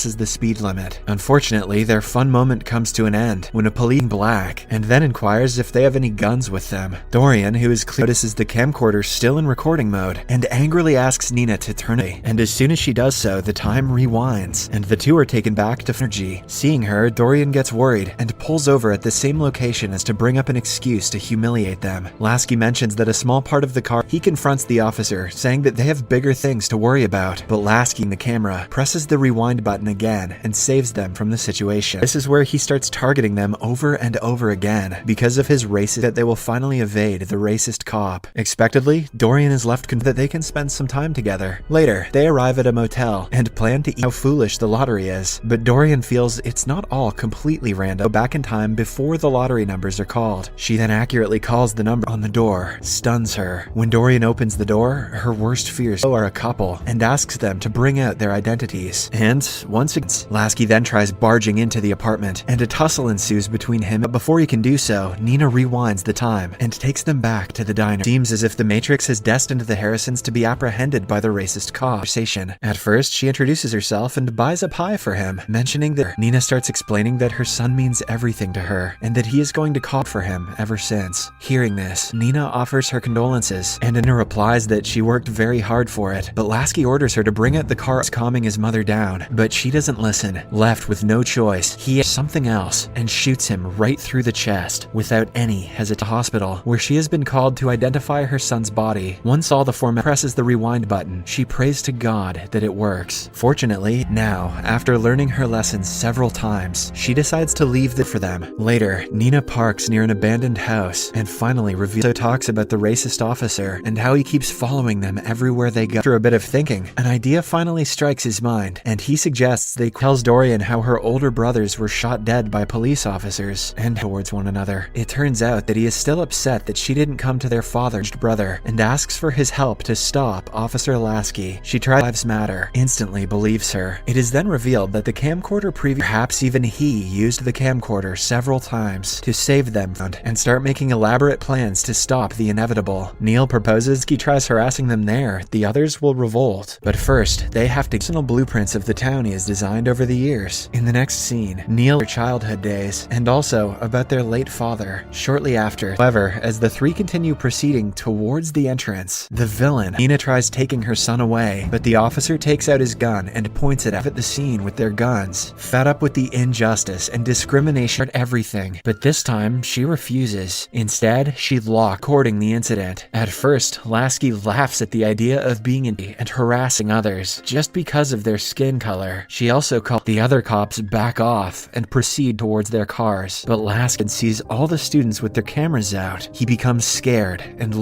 is the speed limit. Unfortunately, their fun moment comes to an end when a police black and then inquires if they have any guns with them. Dorian, who is clear, notices the camcorder still in recording mode and angrily asks Nina to turn it. And as soon as she does so, the time rewinds and the two are taken back to energy. Seeing her, Dorian gets worried and pulls over at the same location as to bring up an excuse to humiliate them. Lasky mentions that a small part of the car, he confronts the officer, saying that they have bigger things to worry about, but Lasky in the camera presses the rewind button again and saves them from the situation. This is where he starts targeting them over and over again because of his racist that they will finally evade the racist cop. Expectedly, Dorian is left convinced that they can spend some time together. Later, they arrive at a motel and plan to eat how foolish the lottery is, but Dorian feels it's not all completely random. Go back in time before the lottery numbers are called. She then accurately calls the number on the door, stuns her. When Dorian opens the door, her worst fears are a couple and asks them to bring out their identities. And once again, Lasky then tries barging into the apartment, and a tussle ensues between him. But before he can do so, Nina rewinds the time and takes them back to the diner. It seems as if the Matrix has destined the Harrisons to be apprehended by the racist conversation. At first, she introduces herself and buys a pie for him, mentioning that Nina starts explaining that her son means everything to her and that he is going to call for him ever since. Hearing this, Nina offers her condolences, and Nina replies that she worked very hard for it, but Lasky orders her to bring out the car, calming his mother down, but she doesn't listen. Left with no choice, he has something else and shoots him right through the chest without any hesitation. Hospital, where she has been called to identify her son's body. Once all the format presses the rewind button, she prays to God that it works. Fortunately, now, after learning her lessons several times, she decides to leave for them. Later, Nina parks near an abandoned house and finally talks about the racist officer and how he keeps following them everywhere they go. After a bit of thinking, an idea finally strikes his mind, and he suggests they tells Dorian how her older brothers were shot dead by police officers and towards one another. It turns out that he is still upset that she didn't come to their father's brother and asks for his help to stop Officer Lasky. She tries Lives Matter, instantly believes her. It is then revealed that the camcorder perhaps even he used the camcorder several times to save them and start making elaborate plans to stop the inevitable. Neil proposes he tries harassing them there. The others will revolt, but first they have to personal blueprints of the town he has designed over the years. In the next scene, Neil their childhood days and also about their late father. Shortly after, however, as the three continue proceeding towards the entrance, the villain, Nina, tries taking her son away, but the officer takes out his gun and points it at the scene with their guns. Fed up with the injustice and discrimination at everything, but this time she refuses. Instead, she recording the incident. At first, Lasky laughs at the idea of being and harassing others just because of their skin color. She also calls the other cops back off and proceed towards their cars, but Lasky sees all the students with their cameras out. He becomes scared and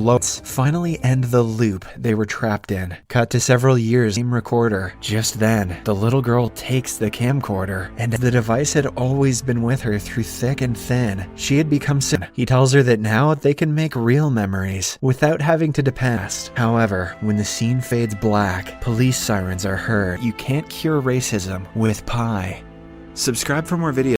finally end the loop they were trapped in. Cut to several years, same recorder. Just then, the little girl takes the camcorder, and the device had always been with her through thick and thin. She had become sick. He tells her that now they can make real memories without having to depend. However, when the scene fades black, police sirens are heard. You can't cure racism with pie. Subscribe for more videos.